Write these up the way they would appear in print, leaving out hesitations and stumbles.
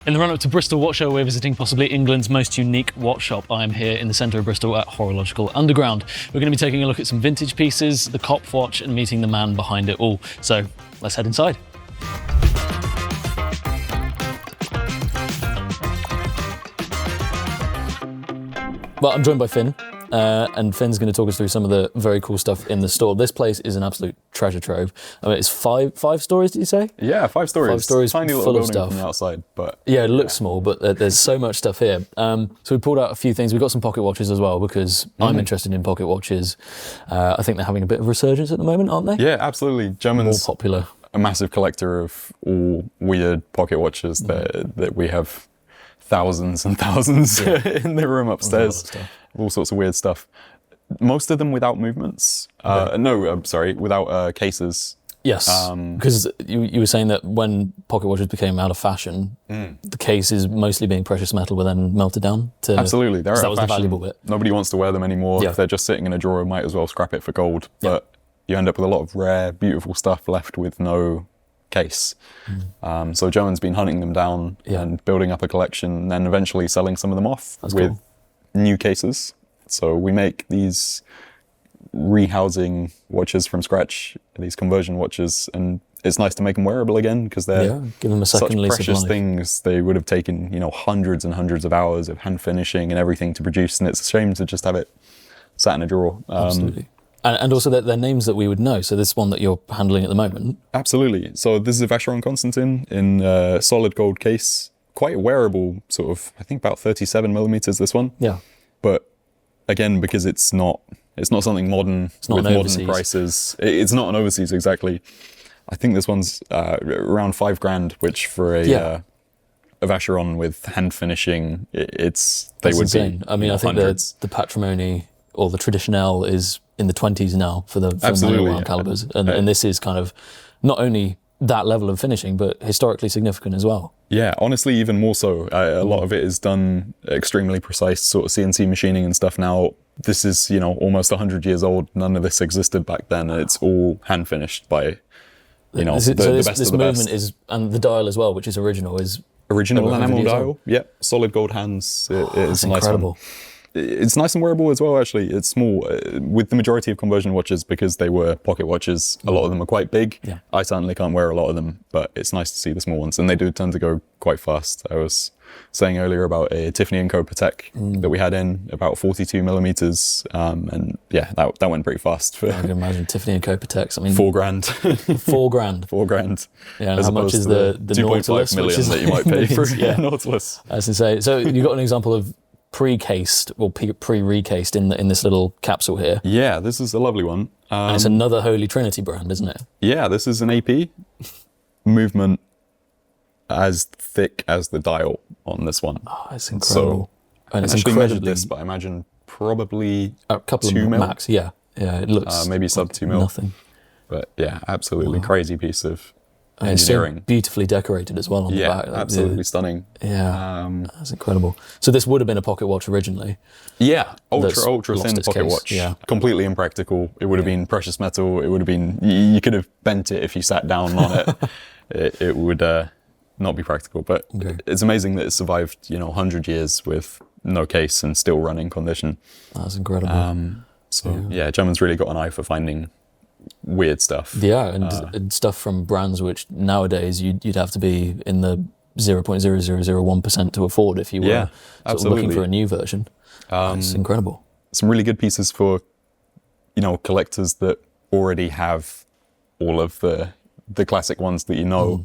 In the run-up to Bristol Watch Show, we're visiting possibly England's most unique watch shop. I am here in the centre of Bristol at Horological Underground. We're going to be taking a look at some vintage pieces, the Kopf Watch, and meeting the man behind it all. So let's head inside. Well, I'm joined by Finn, and Finn's going to talk us through some of the very cool stuff in the store. This place is an absolute treasure trove. I mean, it's five stories, did you say? Yeah, 5 stories. 5 stories, tiny little full of building stuff from the outside, but yeah, it looks small, but there's so much stuff here. So we pulled out a few things. We've got some pocket watches as well because I'm interested in pocket watches. I think they're having a bit of resurgence at the moment, aren't they? Yeah, absolutely. Germans More popular. A massive collector of all weird pocket watches that we have thousands and thousands in the room upstairs. All sorts of weird stuff. Most of them without movements. Without cases. Yes, because you were saying that when pocket watches became out of fashion, the case is mostly being precious metal, but then melted down to... Absolutely, they're out that of was fashion. the valuable bit. Nobody wants to wear them anymore. Yeah. If they're just sitting in a drawer, might as well scrap it for gold. But you end up with a lot of rare, beautiful stuff left with no case. So German's been hunting them down and building up a collection, and then eventually selling some of them off with new cases. So we make these rehousing watches from scratch, these conversion watches, and it's nice to make them wearable again because they're give them a second such lease precious of life. things. They would have taken, hundreds and hundreds of hours of hand finishing and everything to produce, and it's a shame to just have it sat in a drawer. Absolutely. And also they're names that we would know. So this one that you're handling at the moment. Absolutely. So this is a Vacheron Constantin in a solid gold case, quite wearable, sort of, I think about 37 millimeters, this one. Yeah. But again, because it's not something modern with modern prices. It's not an overseas, exactly. I think this one's around $5,000, which for a Vacheron with hand finishing, That's insane. I mean, I think the patrimony or the traditionnel is in the 20s now for the manual calibers, and this is kind of not only that level of finishing, but historically significant as well. Yeah, honestly, even more so. A lot of it is done extremely precise, sort of CNC machining and stuff now. This is, almost 100 years old. None of this existed back then, and it's all hand finished by, the best of the best. This movement is, and the dial as well, which is original enamel dial. Yeah, solid gold hands. It is a nice incredible. one. It's nice and wearable as well, actually. It's small. With the majority of conversion watches, because they were pocket watches, a lot of them are quite big. Yeah. I certainly can't wear a lot of them, but it's nice to see the small ones, and they do tend to go quite fast. I was saying earlier about a Tiffany & Co. Patek that we had in, about 42 millimeters, and yeah, that went pretty fast. I can imagine Tiffany & Co. Pateks. I mean, $4,000. $4,000. $4,000. Yeah, and how much is the Nautilus? 2.5 million that you might pay for Nautilus. That's insane. So you got an example of pre-cased or pre-recased in this little capsule here. Yeah, this is a lovely one. And it's another Holy Trinity brand, isn't it? Yeah, this is an AP movement as thick as the dial on this one. Oh, it's incredible. So, and it's incredibly measured this, but I imagine probably a couple 2 of mil. max. Yeah, it looks maybe sub 2 mil. Nothing. But yeah, absolutely crazy piece of and engineering. It's so beautifully decorated as well on the back. Yeah, absolutely stunning. Yeah, that's incredible. So this would have been a pocket watch originally. Yeah, ultra thin pocket watch. Yeah. Completely impractical. It would have been precious metal. It would have been, you could have bent it if you sat down on it. It would not be practical, but it's amazing that it survived, 100 years with no case and still running condition. That's incredible. German's really got an eye for finding weird stuff. Yeah, and stuff from brands which nowadays you'd have to be in the 0.0001% to afford if you were sort of looking for a new version. It's incredible. Some really good pieces for, collectors that already have all of the classic ones that you know.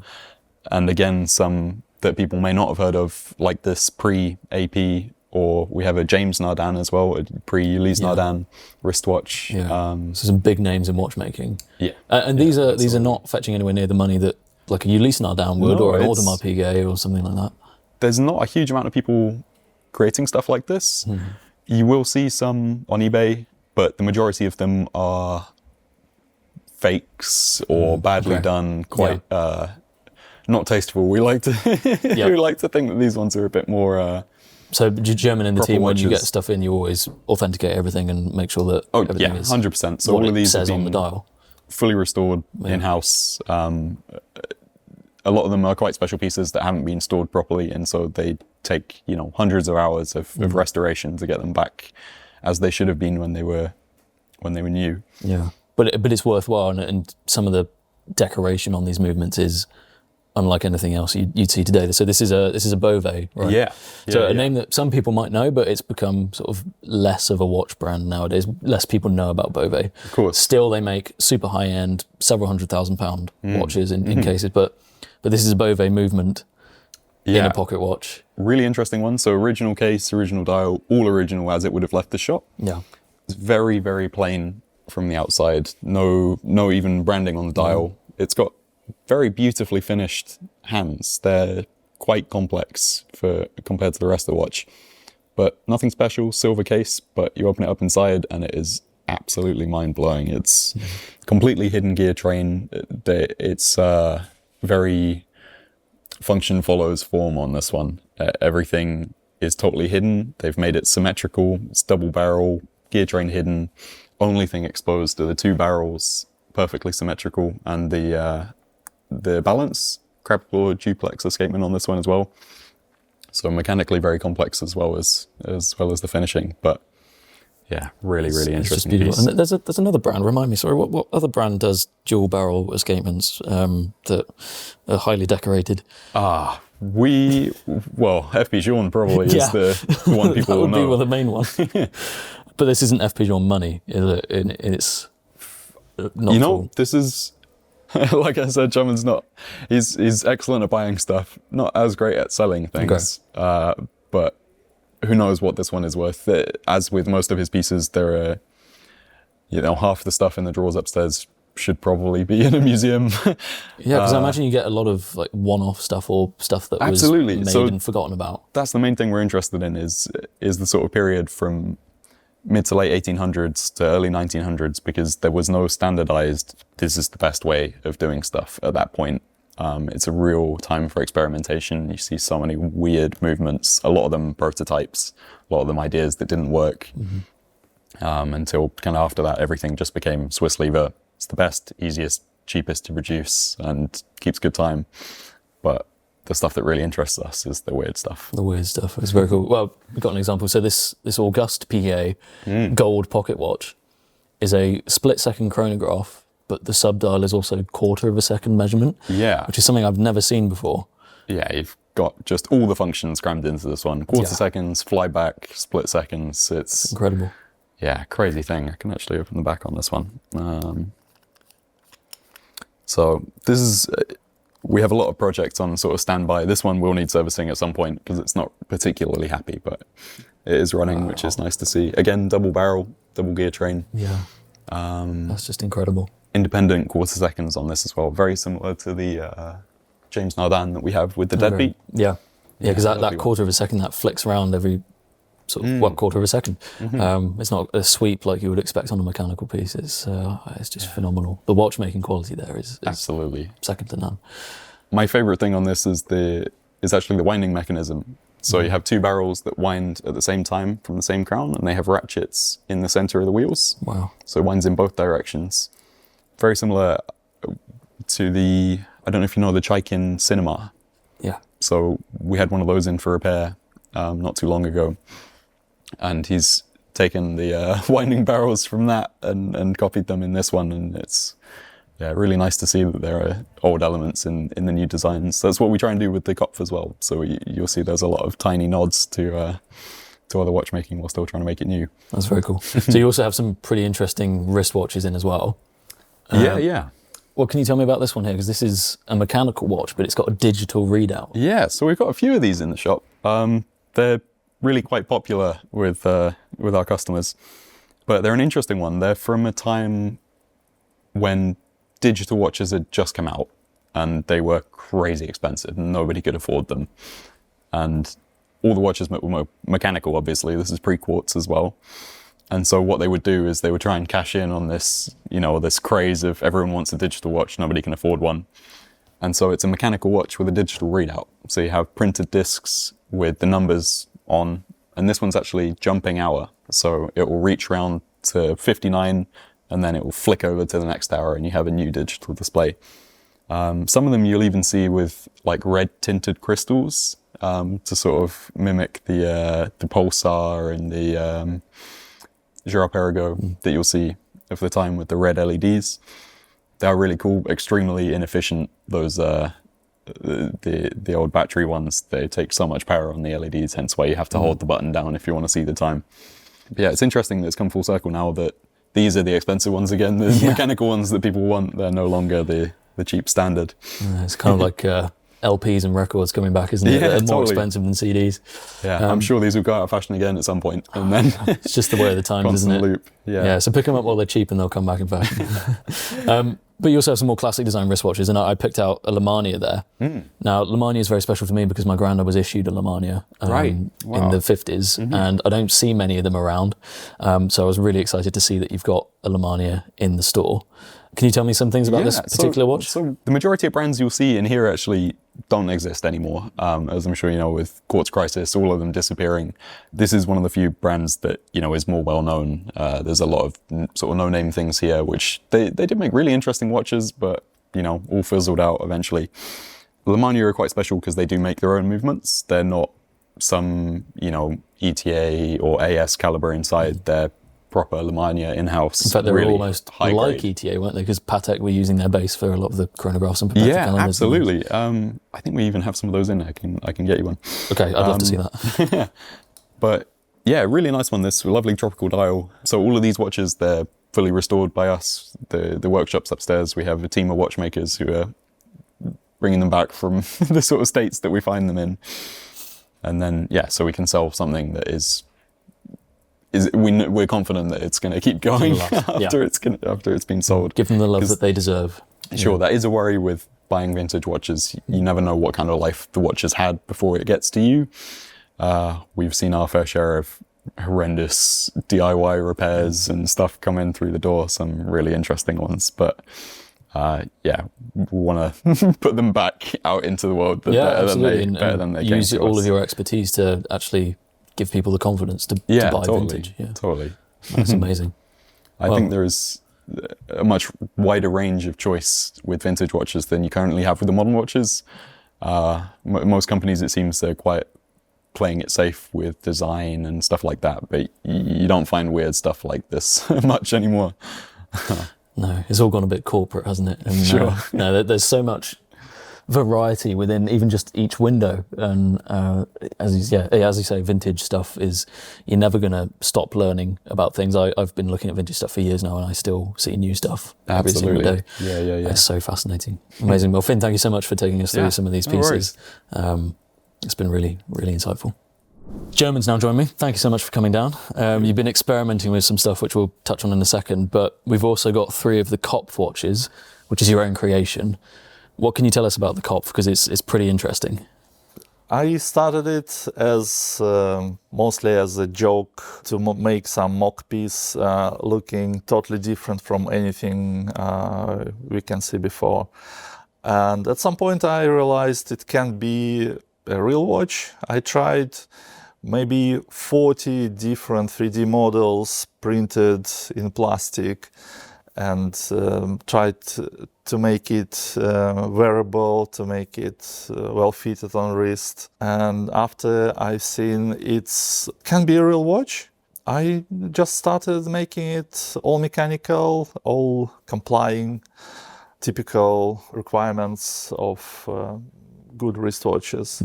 And again, some that people may not have heard of, like this pre-AP, or we have a James Nardin as well, a pre-Ulysse Nardin wristwatch. Yeah. So some big names in watchmaking. Yeah. And these are not fetching anywhere near the money that like a Ulysse Nardin would, or an Audemars Piguet or something like that. There's not a huge amount of people creating stuff like this. You will see some on eBay, but the majority of them are fakes or badly done, quite not tasteful. We like to we like to think that these ones are a bit more. So German in the team, watches. when you get stuff in, you always authenticate everything and make sure that everything is 100%. So what all of these says have on been the dial. fully restored in-house. a lot of them are quite special pieces that haven't been stored properly, and so they take, you know, hundreds of hours of restoration to get them back as they should have been when they were new. Yeah, but it's worthwhile, and some of the decoration on these movements is unlike anything else you'd see today. So this is a Bovet, right? Yeah. So a name that some people might know, but it's become sort of less of a watch brand nowadays. Less people know about Bovet. Of course. Still, they make super high-end, several £100,000 watches in cases, but this is a Bovet movement in a pocket watch. Really interesting one. So original case, original dial, all original as it would have left the shop. Yeah. It's very, very plain from the outside. No even branding on the dial. It's got very beautifully finished hands. They're quite complex compared to the rest of the watch, but nothing special. Silver case, but you open it up inside and it is absolutely mind-blowing. It's completely hidden gear train. It's very function follows form on this one. Everything is totally hidden. They've made it symmetrical. It's double barrel, gear train hidden. Only thing exposed are the two barrels, perfectly symmetrical, and the balance, crab claw duplex escapement on this one as well. So mechanically very complex as well as the finishing. But yeah, really interesting piece. And there's another brand. Remind me, sorry, what other brand does dual barrel escapements that are highly decorated? FP Journe probably is the one people will know. That would be the main one. But this isn't FP Journe money, is it? It's not. You know, this is. Like I said, Drummond's he's excellent at buying stuff, not as great at selling things. Okay. But who knows what this one is worth. As with most of his pieces, there are, you know, half the stuff in the drawers upstairs should probably be in a museum. Yeah, because I imagine you get a lot of like one-off stuff or stuff that was made and forgotten about. That's the main thing we're interested in is the sort of period from mid to late 1800s to early 1900s, because there was no standardized, this is the best way of doing stuff at that point. It's a real time for experimentation. You see so many weird movements, a lot of them prototypes, a lot of them ideas that didn't work. Until kind of after that, everything just became Swiss lever. It's the best, easiest, cheapest to produce and keeps good time. But the stuff that really interests us is the weird stuff. The weird stuff. It's very cool. Well, we've got an example. So this Auguste Piguet gold pocket watch is a split-second chronograph, but the subdial is also quarter of a second measurement. Yeah. Which is something I've never seen before. Yeah, you've got just all the functions crammed into this one. Quarter seconds, flyback, split seconds. It's incredible. Yeah, crazy thing. I can actually open the back on this one. So this is... we have a lot of projects on sort of standby. This one will need servicing at some point because it's not particularly happy, but it is running, which is nice to see. Again, double barrel, double gear train. Yeah, that's just incredible. Independent quarter seconds on this as well. Very similar to the James Nardin that we have with the deadbeat. Yeah, because that quarter of a second, that flicks around every sort of quarter of a second. It's not a sweep like you would expect on a mechanical piece. It's just phenomenal. The watchmaking quality there is absolutely second to none. My favorite thing on this is actually the winding mechanism. So you have two barrels that wind at the same time from the same crown, and they have ratchets in the center of the wheels. Wow. So it winds in both directions. Very similar to I don't know if you know the Chaikin Cinema. Yeah. So we had one of those in for repair not too long ago. And he's taken the winding barrels from that and copied them in this one, and it's really nice to see that there are old elements in the new designs. That's what we try and do with the Kopf as well. So you'll see there's a lot of tiny nods to other watchmaking while still trying to make it new. That's very cool. So you also have some pretty interesting wristwatches in as well. Yeah. Well, can you tell me about this one here? Because this is a mechanical watch, but it's got a digital readout. Yeah, so we've got a few of these in the shop. They're really quite popular with our customers, but they're an interesting one. They're from a time when digital watches had just come out and they were crazy expensive and nobody could afford them. And all the watches were mechanical, obviously. This is pre-quartz as well. And so what they would do is they would try and cash in on this, this craze of everyone wants a digital watch, nobody can afford one. And so it's a mechanical watch with a digital readout. So you have printed discs with the numbers on, and this one's actually jumping hour. So it will reach round to 59 and then it will flick over to the next hour and you have a new digital display. Some of them you'll even see with like red tinted crystals to sort of mimic the Pulsar and the Girard-Perregaux that you'll see of the time with the red LEDs. They are really cool, extremely inefficient. Those the old battery ones, they take so much power on the LEDs, hence why you have to hold the button down if you want to see the time. But yeah, it's interesting that it's come full circle now that these are the expensive ones again. The mechanical ones that people want, they're no longer the cheap standard. It's kind of like LPs and records coming back, isn't it? They're more expensive than CDs. Yeah, I'm sure these will go out of fashion again at some point, and then it's just the way of the times, isn't it? Loop. Yeah. So pick them up while they're cheap, and they'll come back in fashion. But you also have some more classic design wristwatches, and I picked out a Lemania there. Now, Lemania is very special for me because my granddad was issued a Lemania in the 50s, and I don't see many of them around. So I was really excited to see that you've got a Lemania in the store. Can you tell me some things about this particular watch? So the majority of brands you'll see in here actually don't exist anymore. As I'm sure you know, with Quartz Crisis, all of them disappearing. This is one of the few brands that, you know, is more well known. There's a lot of sort of no-name things here, which they did make really interesting watches, but, you know, all fizzled out eventually. Lemania are quite special because they do make their own movements. They're not some, you know, ETA or AS caliber inside. They're proper Lemania in-house. In fact, they were really almost like ETA, weren't they? Because Patek were using their base for a lot of the chronographs and perpetual calendars. Yeah, absolutely. I think we even have some of those in. I can get you one. Okay, I'd love to see that. But yeah, really nice one. This lovely tropical dial. So all of these watches, they're fully restored by us. The workshops upstairs, we have a team of watchmakers who are bringing them back from the sort of states that we find them in. And then, yeah, so we can sell something that we're confident that it's going to keep going after it's been sold. Give them the love that they deserve. Sure, that is a worry with buying vintage watches. You never know what kind of life the watch has had before it gets to you. We've seen our fair share of horrendous DIY repairs and stuff come in through the door, some really interesting ones. But we want to put them back out into the world better than they came use to all us. of your expertise to actually give people the confidence to buy vintage. Yeah, totally. That's amazing. I think there is a much wider range of choice with vintage watches than you currently have with the modern watches. Most companies, it seems, they're quite playing it safe with design and stuff like that, but you don't find weird stuff like this much anymore. No, it's all gone a bit corporate, hasn't it? And, sure. There's so much variety within even just each window, and as you say, vintage stuff is, you're never going to stop learning about things. I've been looking at vintage stuff for years now, and I still see new stuff every single day. Yeah. It's so fascinating, amazing. Well, Finn, thank you so much for taking us through some of these pieces. It's been really, really insightful. German's now joined me. Thank you so much for coming down. You've been experimenting with some stuff which we'll touch on in a second, but we've also got 3 of the Kopf watches, which is your own creation. What can you tell us about the Kopf? Because it's pretty interesting. I started it as mostly as a joke to make some mock piece looking totally different from anything we can see before. And at some point I realized it can be a real watch. I tried maybe 40 different 3D models printed in plastic and tried to make it wearable, to make it well fitted on wrist. And after I've seen it can be a real watch, I just started making it all mechanical, all complying typical requirements of good wristwatches.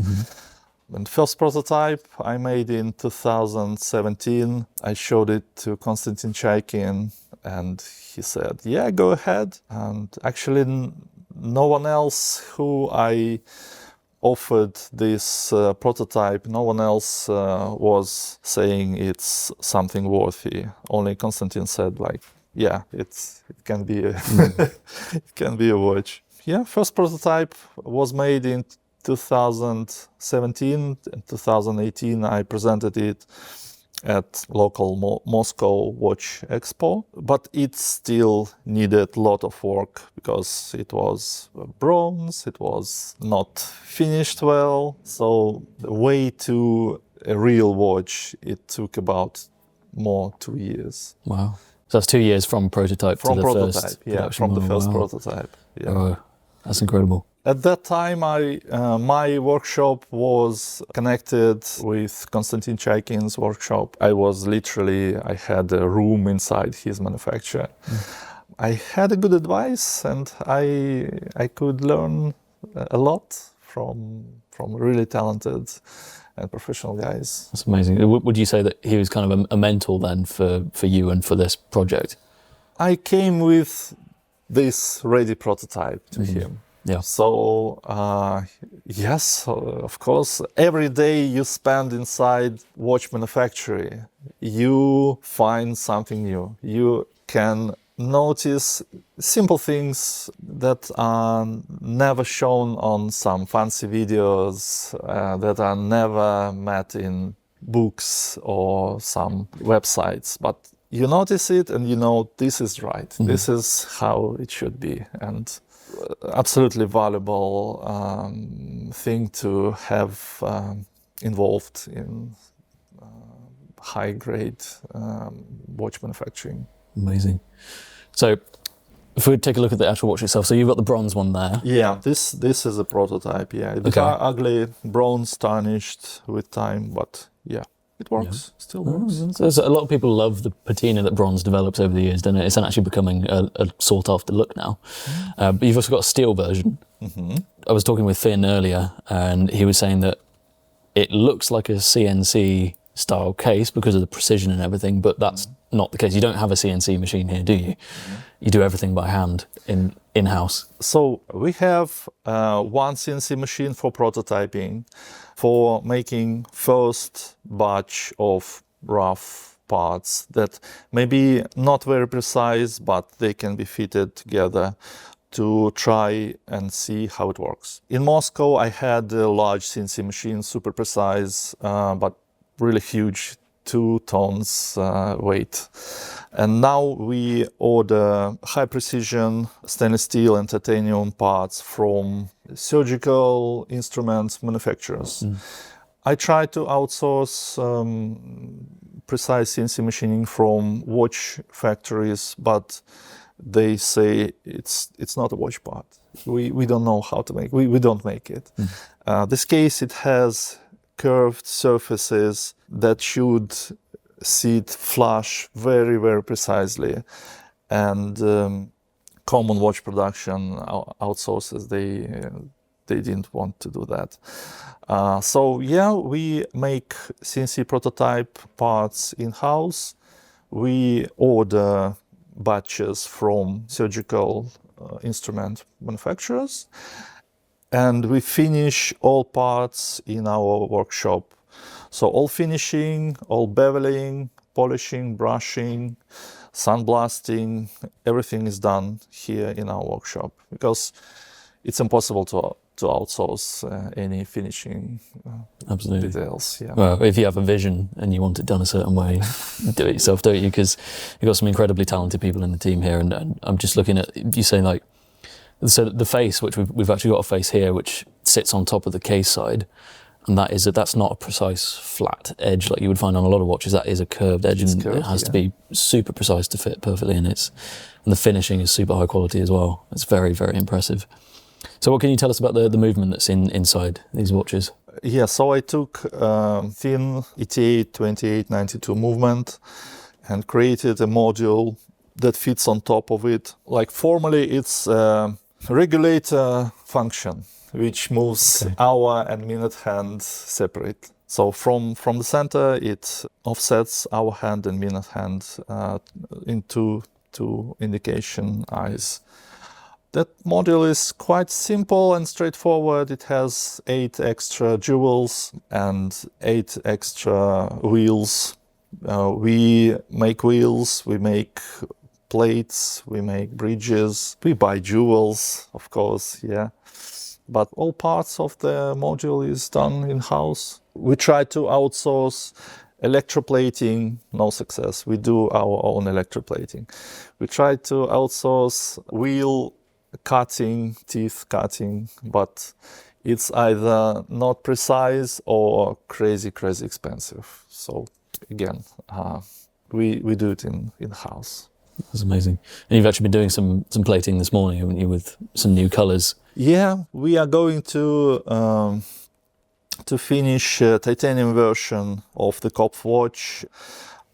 And first prototype I made in 2017. I showed it to Konstantin Chaikin, and he said, yeah, go ahead. And actually no one else who I offered this prototype, no one else was saying it's something worthy. Only Konstantin said, like, yeah, it can be a it can be a watch. Yeah, first prototype was made in 2017. In 2018 I presented it at local Moscow Watch Expo, but it still needed a lot of work because it was bronze, it was not finished well. So the way to a real watch, it took about 2 years. Wow. So that's 2 years from prototype to the first prototype, yeah, from the first prototype. Yeah. That's incredible. At that time, my workshop was connected with Konstantin Chaikin's workshop. I had a room inside his manufacture. I had a good advice, and I could learn a lot from really talented and professional guys. That's amazing. Would you say that he was kind of a mentor then for you and for this project? I came with this ready prototype to him. Yeah. So, yes, of course, every day you spend inside watch manufacturing, you find something new. You can notice simple things that are never shown on some fancy videos, that are never met in books or some websites. But you notice it and you know this is right. This is how it should be. And absolutely valuable thing to have involved in high-grade watch manufacturing. Amazing. So if we take a look at the actual watch itself, so you've got the bronze one there. Yeah, this is a prototype, yeah. It's ugly, bronze, tarnished with time, but yeah, it works, still works. So a lot of people love the patina that bronze develops over the years, doesn't it? It's actually becoming a sought-after look now. But you've also got a steel version. I was talking with Finn earlier, and he was saying that it looks like a CNC style case because of the precision and everything, but that's not the case. You don't have a CNC machine here, do you? You do everything by hand in-house. So we have one CNC machine for prototyping, for making first batch of rough parts that may be not very precise, but they can be fitted together to try and see how it works. In Moscow, I had a large CNC machine, super precise, but really huge, 2 tons weight. And now we order high precision stainless steel and titanium parts from surgical instruments manufacturers. I try to outsource precise CNC machining from watch factories, but they say it's not a watch part. We don't know how to make. We don't make it. This case, it has curved surfaces that should sit flush very, very precisely. And common watch production outsources, they didn't want to do that. So yeah, we make CNC prototype parts in-house. We order batches from surgical instrument manufacturers. And we finish all parts in our workshop. So all finishing, all beveling, polishing, brushing, sandblasting, everything is done here in our workshop because it's impossible to outsource any finishing details. Yeah. Well, if you have a vision and you want it done a certain way, do it yourself, don't you? Because you've got some incredibly talented people in the team here, and I'm just looking at you saying like. So the face, which we've actually got a face here, which sits on top of the case side, and that's not a precise flat edge like you would find on a lot of watches. That is a curved edge, and it has to be super precise to fit perfectly. And the finishing is super high quality as well. It's very, very impressive. So what can you tell us about the movement that's inside these watches? Yeah, so I took thin ETA 2892 movement and created a module that fits on top of it. Like formally, it's regulator function, which moves hour and minute hand separate. So from the center, it offsets hour hand and minute hand into 2 indication eyes. That module is quite simple and straightforward. It has 8 extra jewels and 8 extra wheels. We make wheels, we make plates, we make bridges, we buy jewels, of course, yeah. But all parts of the module is done in-house. We try to outsource electroplating, no success. We do our own electroplating. We try to outsource wheel cutting, teeth cutting, but it's either not precise or crazy expensive. So again, we do it in-house. That's amazing. And you've actually been doing some plating this morning, haven't you, with some new colours? Yeah, we are going to finish a titanium version of the Kopf Watch.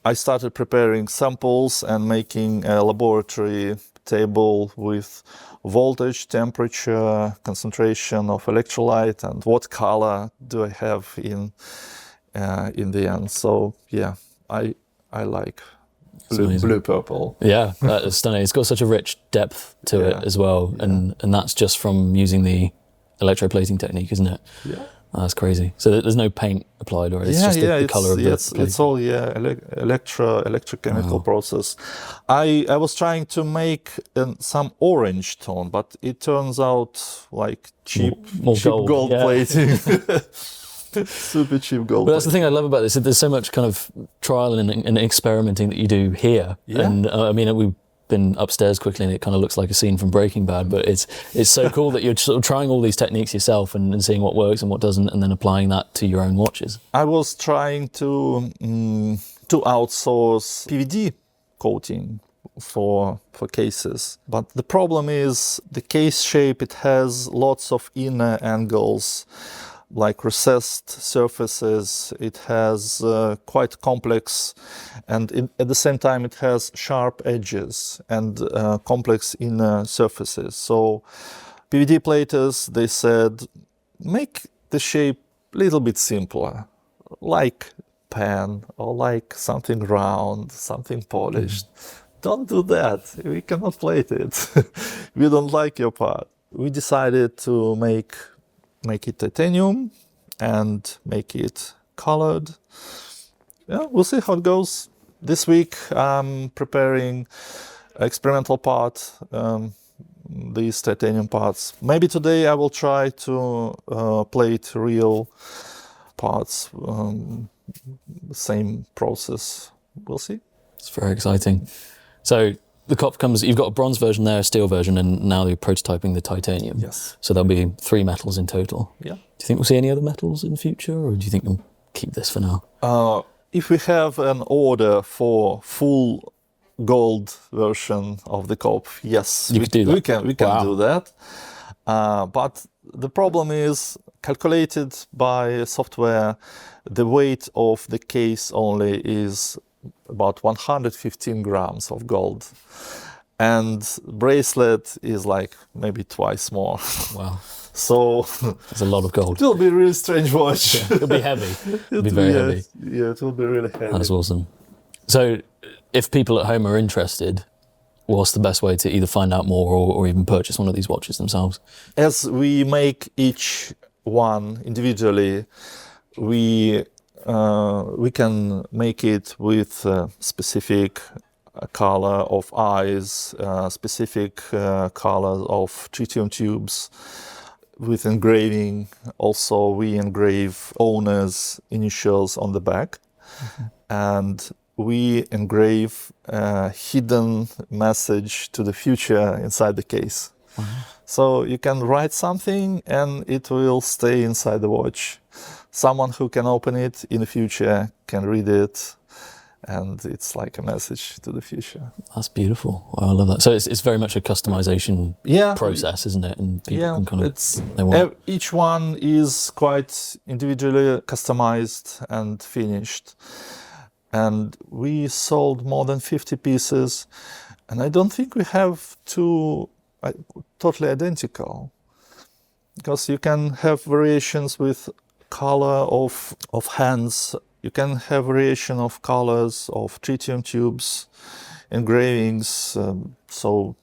I started preparing samples and making a laboratory table with voltage, temperature, concentration of electrolyte, and what color do I have in the end. So yeah, I like blue purple. Yeah, that is stunning. It's got such a rich depth to it as well, and that's just from using the electroplating technique, isn't it? Yeah. Oh, that's crazy. So there's no paint applied, or it's just the color of the plate? It's all electrochemical process. I was trying to make some orange tone, but it turns out like cheap gold plating. Super cheap gold. But that's the thing I love about this. There's so much kind of trial and experimenting that you do here. Yeah. And I mean, we've been upstairs quickly and it kind of looks like a scene from Breaking Bad, but it's so cool that you're sort of trying all these techniques yourself and seeing what works and what doesn't, and then applying that to your own watches. I was trying to outsource PVD coating for cases, but the problem is the case shape. It has lots of inner angles, like recessed surfaces. It has quite complex, and at the same time it has sharp edges and complex inner surfaces. So PVD platers, they said, make the shape a little bit simpler, like pen or like something round, something polished. Don't do that. We cannot plate it. We don't like your part. We decided to make it titanium and make it colored. Yeah, we'll see how it goes. This week I'm preparing experimental part, these titanium parts. Maybe today I will try to plate real parts, same process. We'll see. It's very exciting. So the Kopf comes, you've got a bronze version there, a steel version, and now you're prototyping the titanium. Yes. So there'll be 3 metals in total. Yeah. Do you think we'll see any other metals in the future, or do you think we'll keep this for now? If we have an order for full gold version of the Kopf, yes, we can do that. But the problem is, calculated by software, the weight of the case only is about 115 grams of gold, and bracelet is like maybe twice more. Wow. So that's a lot of gold. It will be a really strange watch. Yeah, it'll be heavy. It'll be very heavy. Yeah, it will be really heavy. That's awesome. So if people at home are interested, what's the best way to either find out more or even purchase one of these watches themselves? As we make each one individually, we can make it with specific color of eyes, specific color of tritium tubes, with engraving. Also, we engrave owner's initials on the back, and we engrave a hidden message to the future inside the case. So you can write something and it will stay inside the watch. Someone who can open it in the future can read it, and it's like a message to the future. That's beautiful. Wow, I love that. So it's very much a customization process, isn't it? And people can kind of, each one is quite individually customized and finished. And we sold more than 50 pieces, and I don't think we have two totally identical, because you can have variations with color of hands. You can have variation of colors of tritium tubes, engravings. So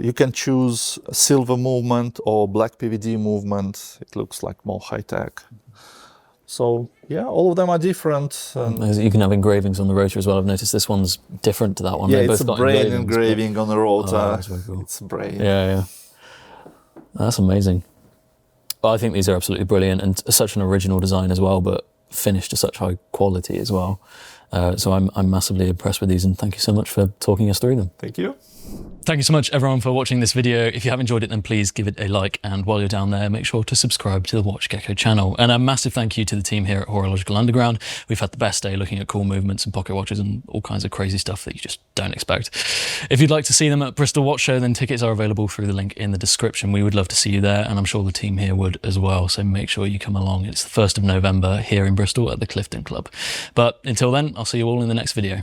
you can choose silver movement or black PVD movement. It looks like more high tech. So yeah, all of them are different. You can have engravings on the rotor as well. I've noticed this one's different to that one. Yeah, it's a brain engraving on the rotor. Oh, that's very cool. It's a brain. Yeah. That's amazing. Well, I think these are absolutely brilliant, and such an original design as well, but finished to such high quality as well. So I'm massively impressed with these, and thank you so much for talking us through them. Thank you. Thank you so much, everyone, for watching this video. If you have enjoyed it, then please give it a like. And while you're down there, make sure to subscribe to the WatchGecko channel. And a massive thank you to the team here at Horological Underground. We've had the best day looking at cool movements and pocket watches and all kinds of crazy stuff that you just don't expect. If you'd like to see them at Bristol Watch Show, then tickets are available through the link in the description. We would love to see you there, and I'm sure the team here would as well. So make sure you come along. It's the 1st of November here in Bristol at the Clifton Club. But until then, I'll see you all in the next video.